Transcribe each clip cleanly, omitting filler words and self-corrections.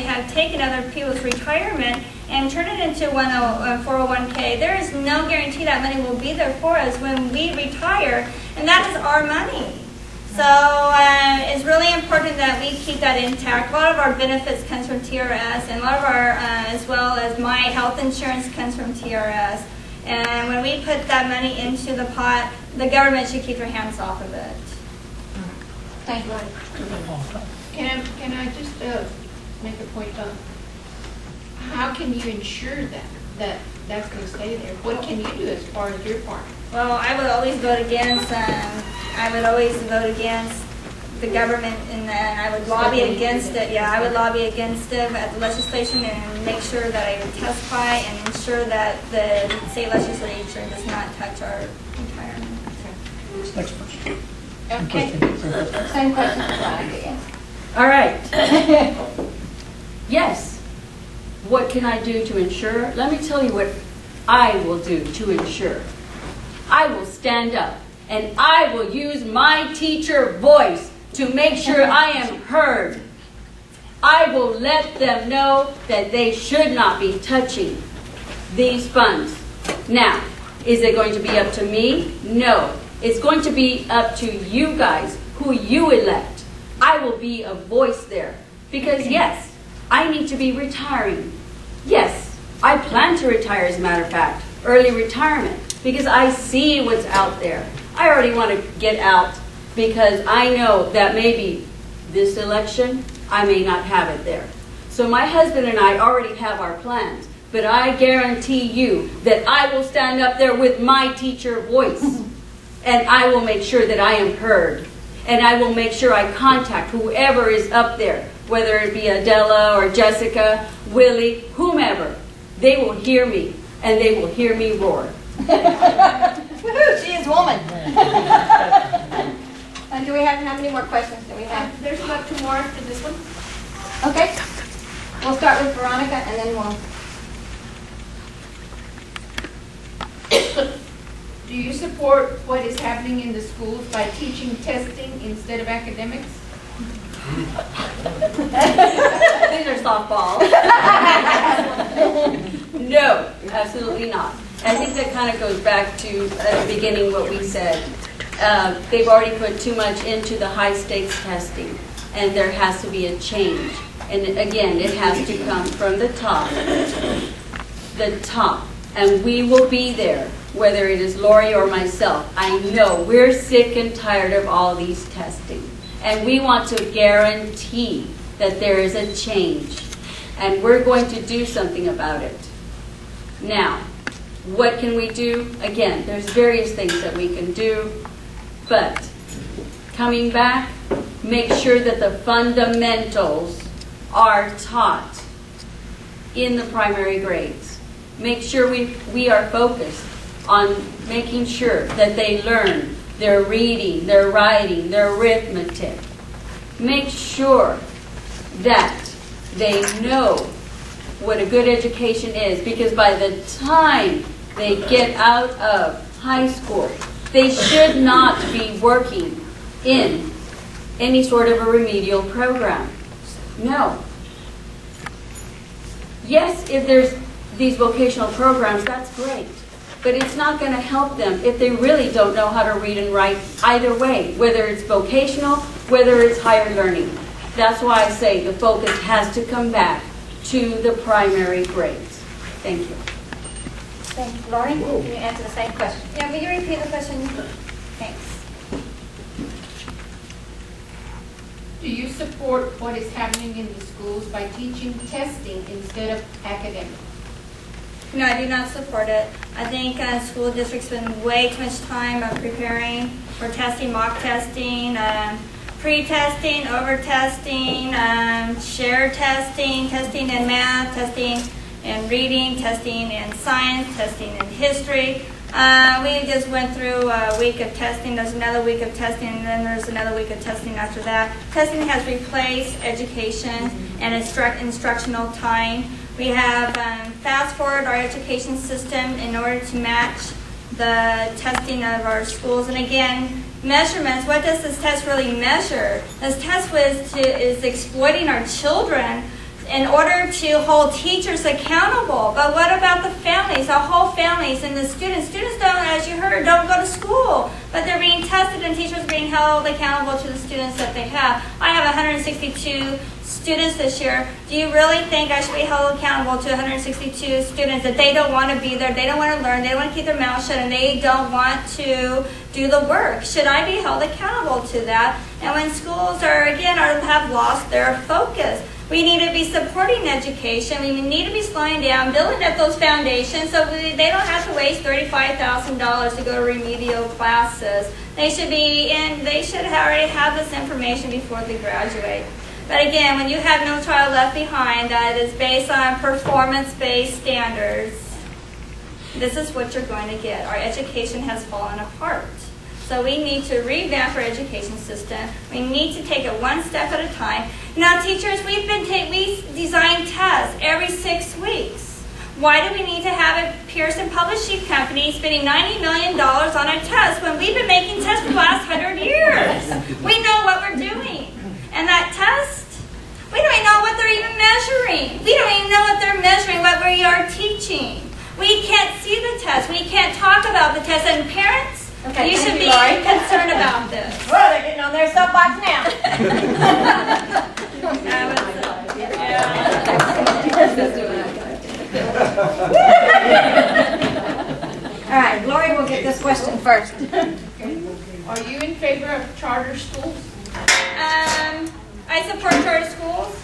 have taken other people's retirement and turned it into 401k. There is no guarantee that money will be there for us when we retire, and that is our money. So it's really important that we keep that intact. A lot of our benefits comes from TRS, and a lot of our, as well as my health insurance comes from TRS. And when we put that money into the pot, the government should keep their hands off of it. Thank you. Can I just make a point? How can you ensure that that's going to stay there? What can you do as far as your part? Well, I would always vote against. The government, and I would lobby against it. Yeah, I would lobby against it at the legislation and make sure that I would testify and ensure that the state legislature does not touch our retirement. Next question. Okay. Same question for Veronica, yes. All right. Yes. What can I do to ensure? Let me tell you what I will do to ensure. I will stand up and I will use my teacher voice to make sure I am heard. I will let them know that they should not be touching these funds. Now, is it going to be up to me? No. It's going to be up to you guys, who you elect. I will be a voice there. Because yes, I need to be retiring. Yes, I plan to retire, as a matter of fact, early retirement, because I see what's out there. I already want to get out because I know that maybe this election, I may not have it there. So my husband and I already have our plans, but I guarantee you that I will stand up there with my teacher voice, and I will make sure that I am heard, and I will make sure I contact whoever is up there, whether it be Adela or Jessica, Willie, whomever. They will hear me, and they will hear me roar. Woohoo, she is woman. And do we have, how many more questions do we have? There's about 2 more after this one. Okay. We'll start with Veronica and then we'll... Do you support what is happening in the schools by teaching testing instead of academics? These are softballs. No, absolutely not. I think that kind of goes back to the beginning what we said. They've already put too much into the high stakes testing, and there has to be a change. And again, it has to come from the top. The top. And we will be there, whether it is Laurie or myself. I know we're sick and tired of all these testing. And we want to guarantee that there is a change. And we're going to do something about it. Now, what can we do? Again, there's various things that we can do. But coming back, make sure that the fundamentals are taught in the primary grades. Make sure we are focused on making sure that they learn their reading, their writing, their arithmetic. Make sure that they know what a good education is, because by the time they get out of high school, they should not be working in any sort of a remedial program. No. Yes, if there's these vocational programs, that's great. But it's not going to help them if they really don't know how to read and write either way, whether it's vocational, whether it's higher learning. That's why I say the focus has to come back to the primary grades. Thank you. Thank you. Laurie, can you answer the same question? Yeah, will you repeat the question? Thanks. Do you support what is happening in the schools by teaching testing instead of academics? No, I do not support it. I think school districts spend way too much time preparing for testing, mock testing, pre-testing, over-testing, share testing, testing in math, testing in reading, testing in science, testing in history. We just went through a week of testing. There's another week of testing, and then there's another week of testing after that. Testing has replaced education and instructional time. We have fast forward our education system in order to match the testing of our schools. And again, measurements, what does this test really measure? This test is exploiting our children in order to hold teachers accountable. But what about the families, the whole families and the students? Students don't, as you heard, don't go to school, but they're being tested and teachers are being held accountable to the students that they have. I have 162 students this year. Do you really think I should be held accountable to 162 students that they don't want to be there, they don't want to learn, they don't want to keep their mouth shut, and they don't want to do the work? Should I be held accountable to that? And when schools have lost their focus, we need to be supporting education. We need to be slowing down, building up those foundations so they don't have to waste $35,000 to go to remedial classes. They should already have this information before they graduate. But again, when you have No Child Left Behind that is based on performance-based standards, this is what you're going to get. Our education has fallen apart. So we need to revamp our education system. We need to take it one step at a time. Now, teachers, we design tests every 6 weeks. Why do we need to have a Pearson Publishing Company spending $90 million on a test when we've been making tests for the last 100 years? We know what we're doing. And that test, we don't even know what they're even measuring. We don't even know what they're measuring, what we are teaching. We can't see the test. We can't talk about the test. And parents, you should be concerned about this. Well, they're getting on their soapbox now. All right, Laurie will get this question first. Are you in favor of charter schools? I support charter schools.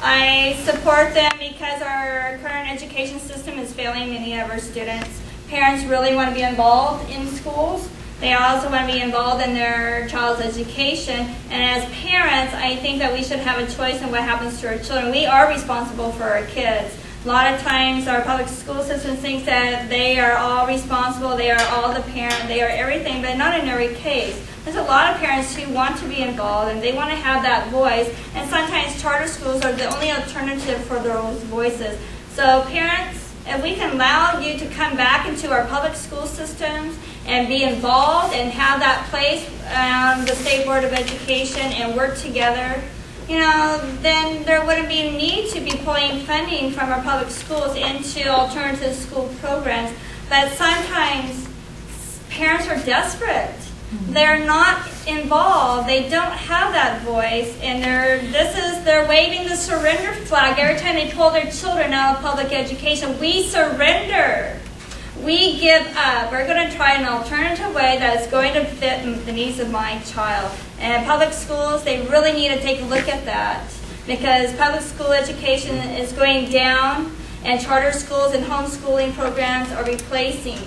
I support them because our current education system is failing many of our students. Parents really want to be involved in schools. They also want to be involved in their child's education. And as parents, I think that we should have a choice in what happens to our children. We are responsible for our kids. A lot of times our public school system thinks that they are all responsible, they are all the parent, they are everything, but not in every case. There's a lot of parents who want to be involved and they want to have that voice. And sometimes charter schools are the only alternative for those voices. So parents, if we can allow you to come back into our public school systems and be involved and have that place the State Board of Education and work together, then there wouldn't be a need to be pulling funding from our public schools into alternative school programs. But sometimes parents are desperate. They're not involved. They don't have that voice, and they're waving the surrender flag every time they pull their children out of public education. We surrender. We give up. We're going to try an alternative way that is going to fit the needs of my child. And public schools, they really need to take a look at that because public school education is going down, and charter schools and homeschooling programs are replacing.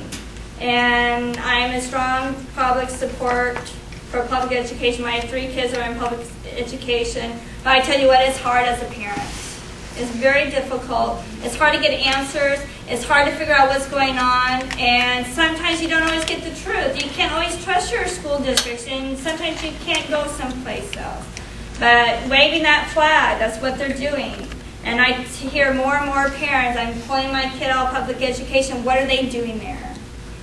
And I'm a strong public support for public education. I have 3 kids that are in public education. But I tell you what, it's hard as a parent. It's very difficult. It's hard to get answers. It's hard to figure out what's going on. And sometimes you don't always get the truth. You can't always trust your school districts. And sometimes you can't go someplace else. But waving that flag, that's what they're doing. And I hear more and more parents, I'm pulling my kid out of public education. What are they doing there?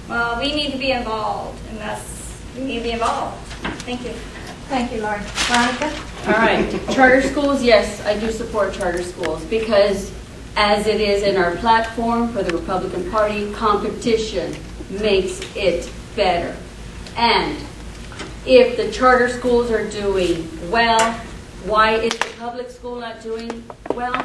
Well, we need to be involved, and we need to be involved. Thank you. Thank you, Laurie. Veronica? All right. Charter schools, yes, I do support charter schools because as it is in our platform for the Republican Party, competition makes it better. And if the charter schools are doing well, why is the public school not doing well?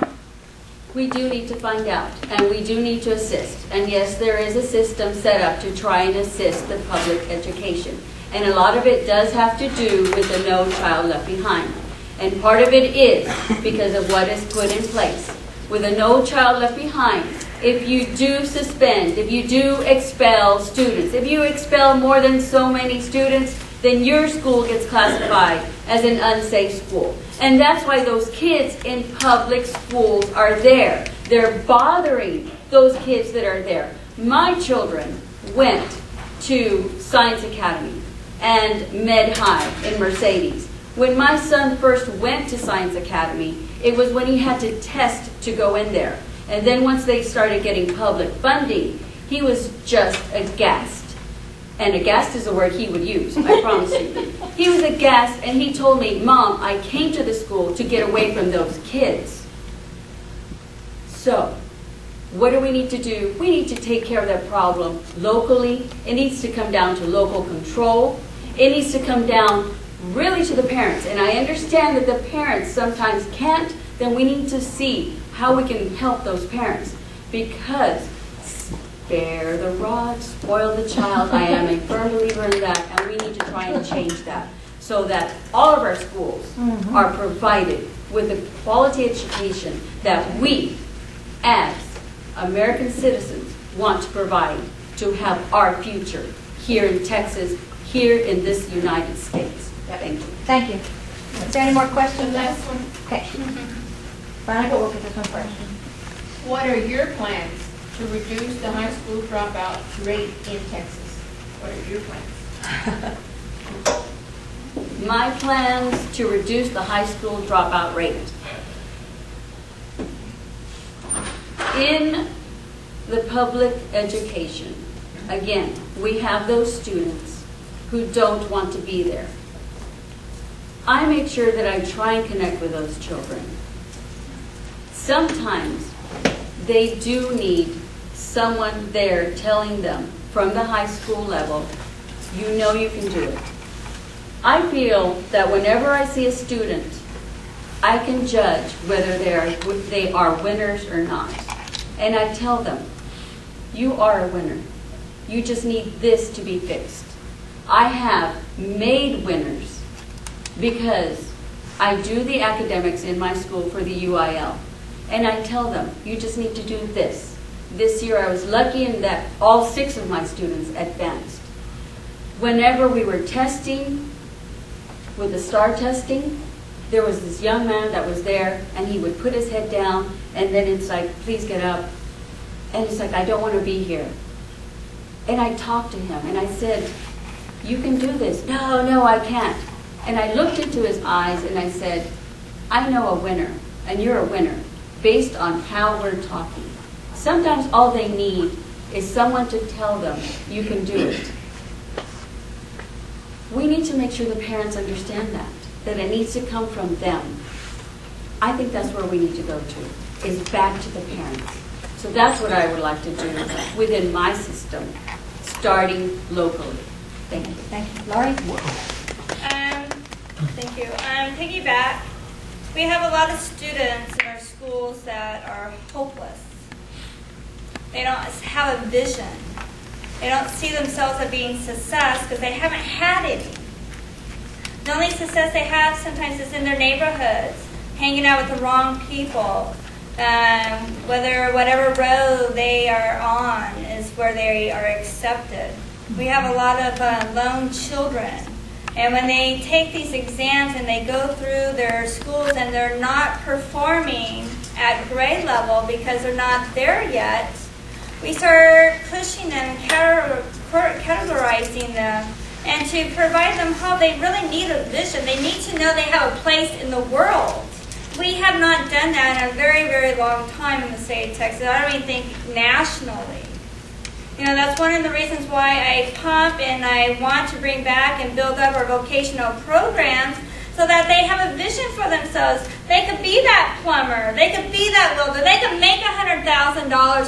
We do need to find out, and we do need to assist. And yes, there is a system set up to try and assist the public education. And a lot of it does have to do with the No Child Left Behind. And part of it is because of what is put in place. With a No Child Left Behind, if you do suspend, if you do expel students, if you expel more than so many students, then your school gets classified as an unsafe school. And that's why those kids in public schools are there. They're bothering those kids that are there. My children went to Science Academy and Med High in Mercedes. When my son first went to Science Academy, it was when he had to test to go in there. And then once they started getting public funding, he was just aghast. And aghast is a word he would use, I promise you. He was aghast, and he told me, Mom, I came to the school to get away from those kids. So, what do we need to do? We need to take care of that problem locally. It needs to come down to local control. It needs to come down really to the parents. And I understand that the parents sometimes can't, then we need to see how we can help those parents. Because spare the rod, spoil the child. I am a firm believer in that, and we need to try and change that so that all of our schools are provided with the quality education that we, as American citizens, want to provide to have our future here in Texas, here in this United States. Thank you. Thank you. Is there any more The questions? last one, Okay. Veronica, we'll get this one first. what are your plans to reduce the high school dropout rate in Texas? What are your plans? My plans to reduce the high school dropout rate. In the public education, again, we have those students who don't want to be there. I make sure that I try and connect with those children. Sometimes they do need someone there telling them from the high school level, you know you can do it. I feel that whenever I see a student, I can judge whether they are winners or not. And I tell them, you are a winner. You just need this to be fixed. I have made winners because I do the academics in my school for the UIL. And I tell them, you just need to do this. This year I was lucky in that all 6 of my students advanced. Whenever we were testing, with the STAR testing, there was this young man that was there, and he would put his head down, and then it's like, please get up. And it's like, I don't want to be here. And I talked to him, and I said, you can do this. No, I can't. And I looked into his eyes, and I said, I know a winner, and you're a winner, based on how we're talking. Sometimes all they need is someone to tell them, you can do it. We need to make sure the parents understand that it needs to come from them. I think that's where we need to go to, is back to the parents. So that's what I would like to do within my system, starting locally. Thank you. Thank you. Laurie? Thank you. Piggyback, we have a lot of students in our schools that are hopeless. They don't have a vision. They don't see themselves as being success because they haven't had any. The only success they have sometimes is in their neighborhoods, hanging out with the wrong people. Whatever road they are on is where they are accepted. We have a lot of lone children. And when they take these exams and they go through their schools and they're not performing at grade level because they're not there yet, we start pushing them, categorizing them, and to provide them hope. They really need a vision. They need to know they have a place in the world. We have not done that in a very, very long time in the state of Texas. I don't even think nationally. You know, that's one of the reasons why I pump and I want to bring back and build up our vocational programs so that they have a vision for themselves. They could be that plumber. They could be that welder. They could make $100,000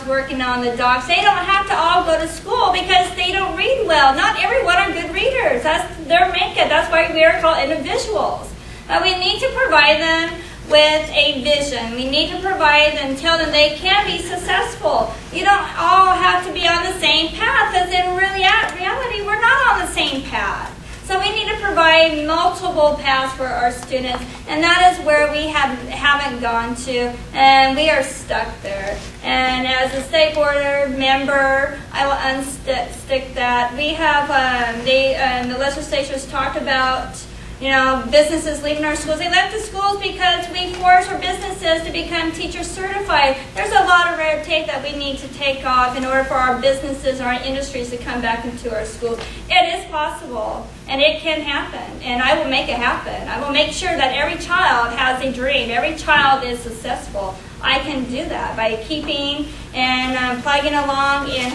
working on the docks. They don't have to all go to school because they don't read well. Not everyone are good readers. That's their makeup. That's why we are called individuals. But we need to provide them with a vision. We need to provide them, tell them they can be successful. You don't all have to be on the same path, because in reality, we're not on the same path. So we need to provide multiple paths for our students, and that is where we haven't gone to, and we are stuck there. And as a state board member, I will unstick that. We have, the legislatures talked about, you know, businesses leaving our schools. They left the schools because we force our businesses to become teacher certified. There's a lot of red tape that we need to take off in order for our businesses or our industries to come back into our schools. It is possible, and it can happen, and I will make it happen. I will make sure that every child has a dream. Every child is successful. I can do that by keeping and plugging along in